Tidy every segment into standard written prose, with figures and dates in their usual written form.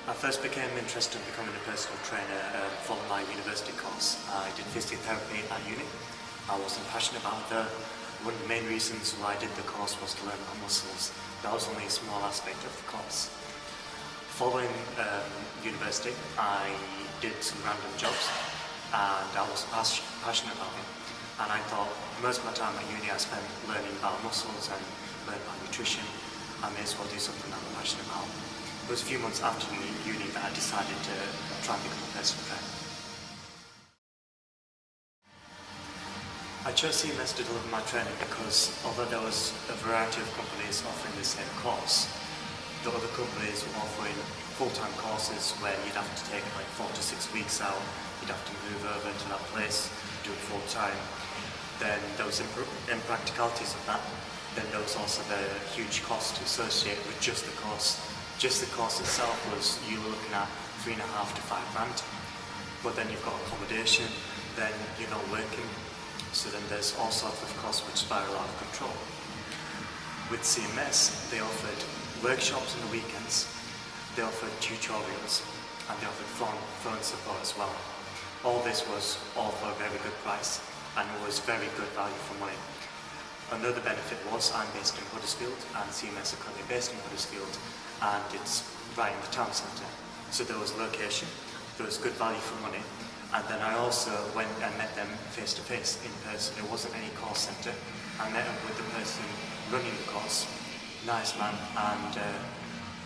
I first became interested in becoming a personal trainer following my university course. I did physiotherapy at uni. I wasn't passionate about it. One of the main reasons why I did the course was to learn about muscles. That was only a small aspect of the course. Following university, I did some random jobs and I was passionate about it. And I thought most of my time at uni I spent learning about muscles and learning about nutrition. I may as well do something that I'm passionate about. It was a few months after uni that I decided to try and become a personal trainer. I chose CMS to deliver my training because although there was a variety of companies offering the same course, the other companies were offering full-time courses where you'd have to take like 4 to 6 weeks out, you'd have to move over to that place, do it full-time. Then there was impracticalities of that. Then there was also the huge cost associated with just the course. Just the course itself was, you were looking at $3,500 to $5,000. But then you've got accommodation, then you're not working. So then there's all sorts of costs which spiral out of control. With CMS, they offered workshops on the weekends, they offered tutorials, and they offered phone support as well. All this was all for a very good price, and it was very good value for money. Another benefit was I'm based in Huddersfield, and CMS are currently based in Huddersfield, and it's right in the town centre. So there was location, there was good value for money, and then I also went and met them face to face in person. It wasn't any call centre. I met up with the person running the course, nice man, and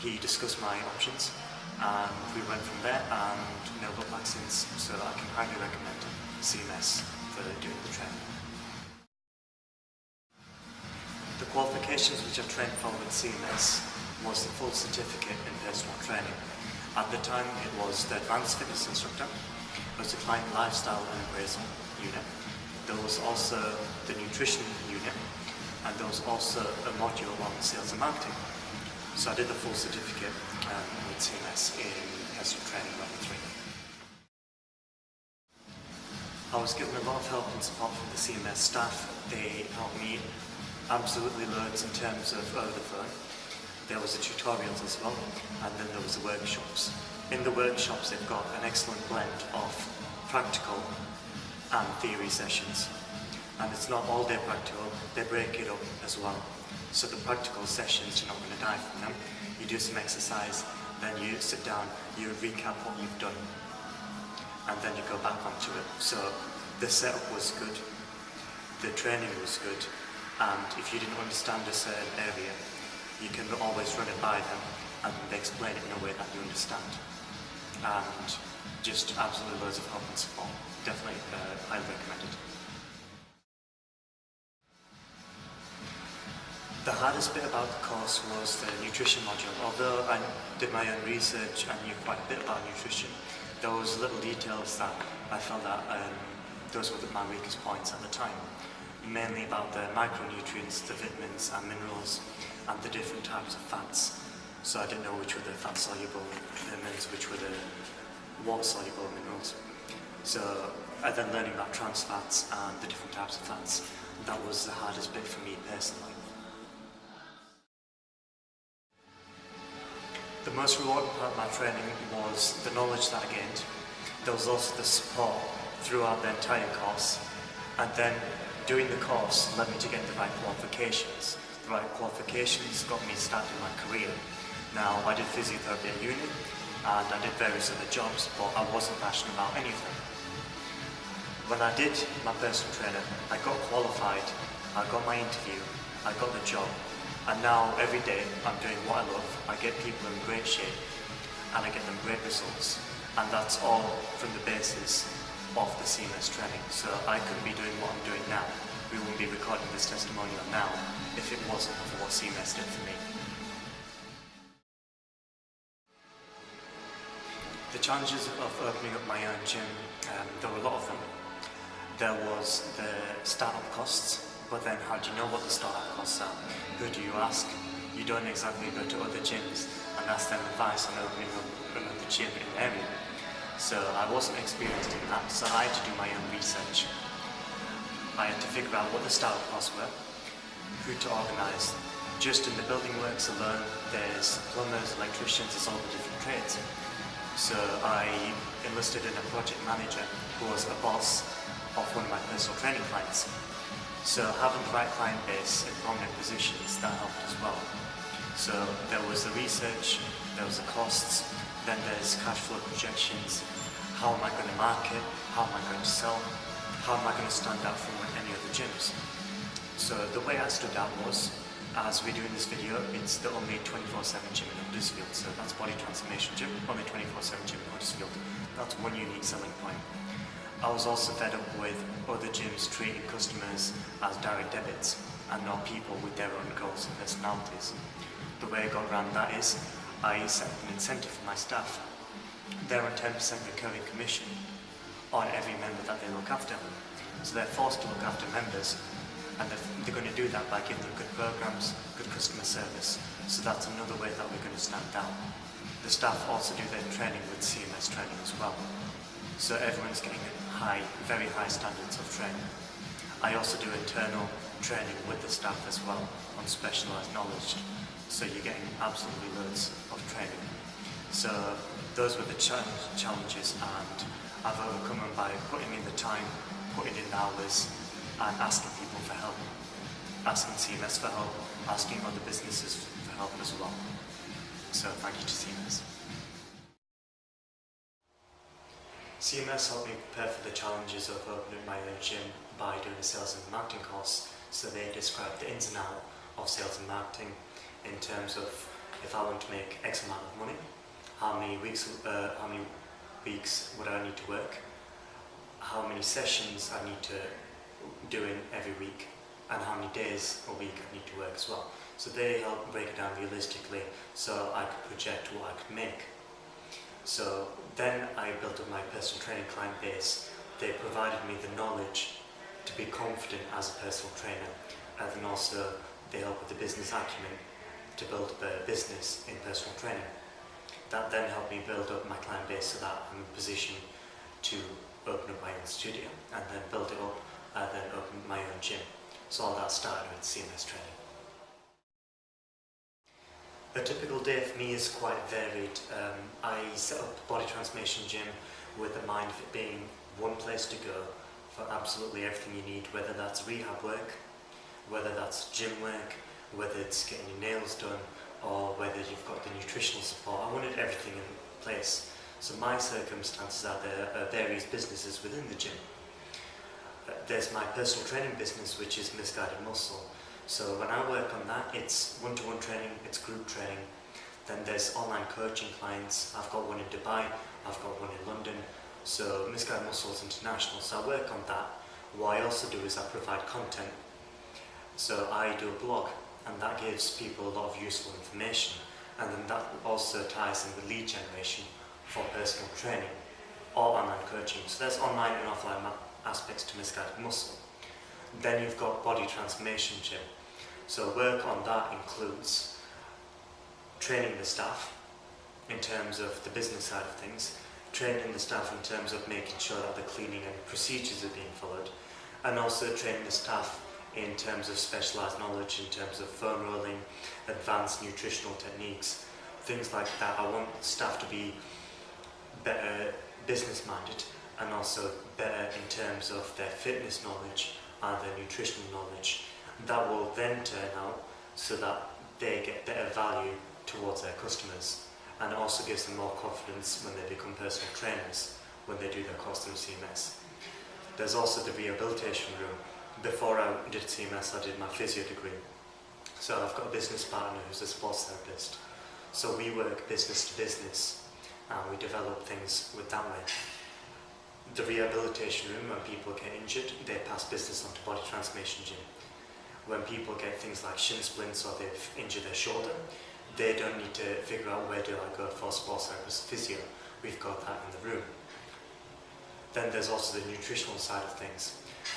he discussed my options, and we went from there and no look back since. So I can highly recommend CMS for doing the training. The qualifications which I've trained for with CMS was the full certificate in personal training. At the time it was the advanced fitness instructor, it was the client lifestyle and appraisal unit, there was also the nutrition unit, and there was also a module on sales and marketing. So I did the full certificate with CMS in personal training level 3. I was given a lot of help and support from the CMS staff. They helped me absolutely loads in terms of over the phone. There was the tutorials as well, and then there was the workshops. In the workshops they've got an excellent blend of practical and theory sessions. And it's not all day practical, they break it up as well. So the practical sessions, you're not going to die from them. You do some exercise, then you sit down, you recap what you've done, and then you go back onto it. So the setup was good, the training was good, and if you didn't understand a certain area, you can always run it by them and they explain it in a way that you understand. And just absolutely loads of help and support. Definitely highly recommended. The hardest bit about the course was the nutrition module. Although I did my own research and knew quite a bit about nutrition, there was little details that I felt that those were my weakest points at the time. Mainly about the micronutrients, the vitamins and minerals, and the different types of fats. So I didn't know which were the fat-soluble vitamins, which were the water-soluble minerals. So and then learning about trans fats and the different types of fats, that was the hardest bit for me personally. The most rewarding part of my training was the knowledge that I gained. There was also the support throughout the entire course, and then doing the course led me to get the right qualifications. The right qualifications got me started my career. Now, I did physiotherapy at uni, and I did various other jobs, but I wasn't passionate about any of them. When I did my personal trainer, I got qualified, I got my interview, I got the job, and now every day I'm doing what I love. I get people in great shape, and I get them great results, and that's all from the basis of the CMS training. So I couldn't be doing what I'm doing now. We wouldn't be recording this testimonial now if it wasn't for what CMS did for me. The challenges of opening up my own gym, there were a lot of them. There was the startup costs, but then how do you know what the startup costs are? Who do you ask? You don't exactly go to other gyms and ask them advice on opening up another gym in the area. So I wasn't experienced in that, so I had to do my own research. I had to figure out what the startup costs were, who to organise, Just in the building works alone, there's plumbers, electricians, there's all the different trades. So I enlisted in a project manager who was a boss of one of my personal training clients. So having the right client base in prominent positions, that helped as well. So there was the research, there was the costs, then there's cash flow projections, how am I going to market, how am I going to sell, how am I going to stand out from any other gyms. So the way I stood out was, as we do in this video, it's the only 24/7 gym in Huddersfield, so that's Body Transformation Gym, only 24/7 gym in Huddersfield. That's one unique selling point. I was also fed up with other gyms treating customers as direct debits and not people with their own goals and personalities. The way I got around that is, I set up an incentive for my staff. They're on 10% recurring commission on every member that they look after. So they're forced to look after members, and they're going to do that by giving them good programs, good customer service. So that's another way that we're going to stand out. The staff also do their training with CMS training as well. So everyone's getting very high standards of training. I also do internal training with the staff as well on specialised knowledge. So you're getting absolutely loads of training. So those were the challenges, and I've overcome them by putting in the time, putting in the hours, and asking people for help, asking CMS for help, asking other businesses for help as well. So thank you to CMS. CMS helped me prepare for the challenges of opening my own gym by doing a sales and marketing course. So they described the ins and outs of sales and marketing in terms of if I want to make X amount of money, how many weeks would I need to work, how many sessions I need to do in every week, and how many days a week I need to work as well. So they helped break it down realistically so I could project what I could make. So then I built up my personal training client base. They provided me the knowledge to be confident as a personal trainer, and then also they helped with the business acumen to build up a business in personal training. That then helped me build up my client base so that I'm in a position to open up my own studio and then build it up and then open my own gym. So all that started with CMS training. A typical day for me is quite varied. I set up a Body Transformation Gym with the mind of it being one place to go for absolutely everything you need, whether that's rehab work, whether that's gym work, whether it's getting your nails done, or whether you've got the nutritional support. I wanted everything in place. So my circumstances are there are various businesses within the gym. There's my personal training business, which is Misguided Muscle. So when I work on that, it's one-to-one training, it's group training. Then there's online coaching clients. I've got one in Dubai, I've got one in London. So Misguided Muscle is international, so I work on that. What I also do is I provide content. So I do a blog, and that gives people a lot of useful information. And then that also ties in with lead generation for personal training or online coaching. So there's online and offline aspects to Misguided Muscle. Then you've got Body Transformation Gym. So work on that includes training the staff in terms of the business side of things, training the staff in terms of making sure that the cleaning and procedures are being followed, and also training the staff in terms of specialised knowledge, in terms of foam rolling, advanced nutritional techniques, things like that. I want staff to be better business minded and also better in terms of their fitness knowledge and their nutritional knowledge. That will then turn out so that they get better value towards their customers, and it also gives them more confidence when they become personal trainers, when they do their course through CMS. There's also the rehabilitation room. Before I did CMS, I did my physio degree. So I've got a business partner who's a sports therapist. So we work business to business and we develop things with that way. The rehabilitation room, when people get injured, they pass business onto Body Transformation Gym. When people get things like shin splints or they've injured their shoulder, they don't need to figure out where do I go for sports therapist physio. We've got that in the room. Then there's also the nutritional side of things.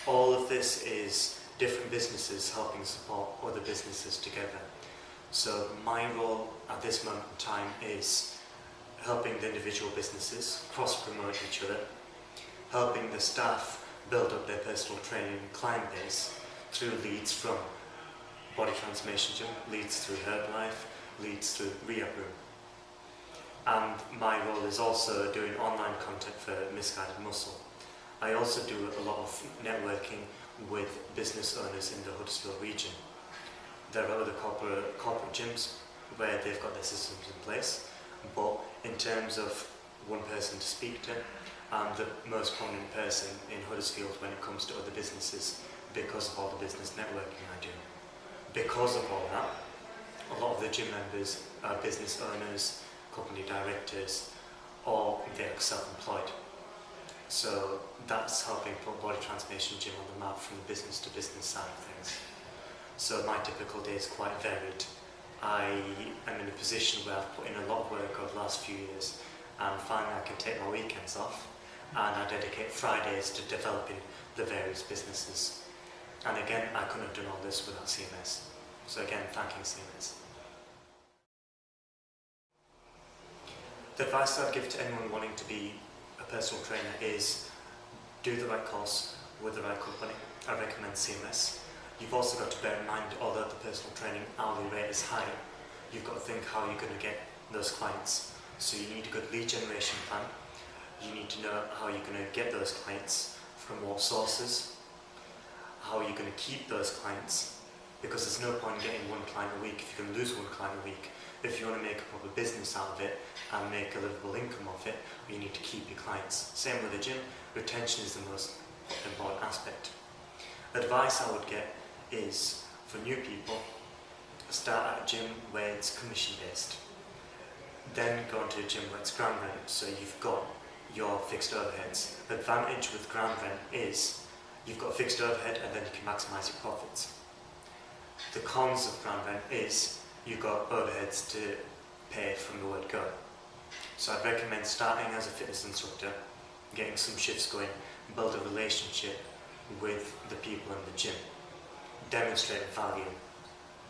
All of this is different businesses helping support other businesses together. So my role at this moment in time is helping the individual businesses cross-promote each other, helping the staff build up their personal training client base through leads from Body Transformation Gym leads through Herbalife, leads through Rehab Room. And my role is also doing online content for Misguided Muscle. I also do a lot of networking with business owners in the Huddersfield region. There are other corporate gyms where they've got their systems in place, but in terms of one person to speak to, I'm the most prominent person in Huddersfield when it comes to other businesses because of all the business networking I do. Because of all that, a lot of the gym members are business owners, company directors, or they're self-employed. So that's helping put Body Transformation Gym on the map from the business to business side of things. So my typical day is quite varied. I am in a position where I've put in a lot of work over the last few years, and finally I can take my weekends off, and I dedicate Fridays to developing the various businesses. And again, I couldn't have done all this without CMS. So again, thanking CMS. The advice I'd give to anyone wanting to be a personal trainer is do the right course with the right company. I recommend CMS. You've also got to bear in mind, although the personal training hourly rate is high, you've got to think how you're going to get those clients. So you need a good lead generation plan. You need to know how you're going to get those clients, from what sources, how you're going to keep those clients, because there's no point in getting one client a week if you can lose one client a week. If you want to make a proper business out of it and make a livable income of it, you need to keep your clients. Same with the gym, retention is the most important aspect. Advice I would get is, for new people, start at a gym where it's commission based. Then go into a gym where it's ground rent, so you've got your fixed overheads. The advantage with ground rent is you've got a fixed overhead and then you can maximise your profits. The cons of ground rent is you've got overheads to pay from the word go. So I'd recommend starting as a fitness instructor, getting some shifts going, build a relationship with the people in the gym, demonstrate value.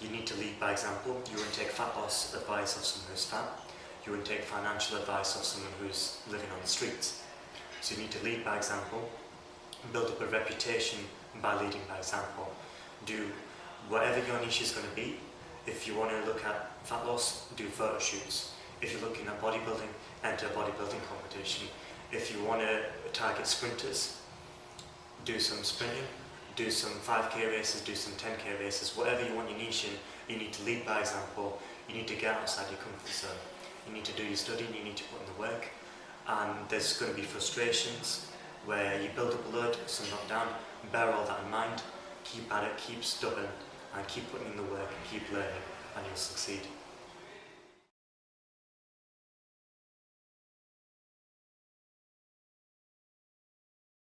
You need to lead by example. You wouldn't take fat loss advice of someone who's fat. You wouldn't take financial advice of someone who's living on the streets. So you need to lead by example, build up a reputation by leading by example. Do whatever your niche is going to be. If you want to look at fat loss, do photo shoots. If you're looking at bodybuilding, enter a bodybuilding competition. If you want to target sprinters, do some sprinting, do some 5k races, do some 10k races. Whatever you want your niche in, you need to lead by example. You need to get outside your comfort zone. You need to do your studying, you need to put in the work. And there's going to be frustrations where you build up a load, some knock down. Bear all that in mind, keep at it, keep stubborn, and keep putting in the work and keep learning, and you'll succeed.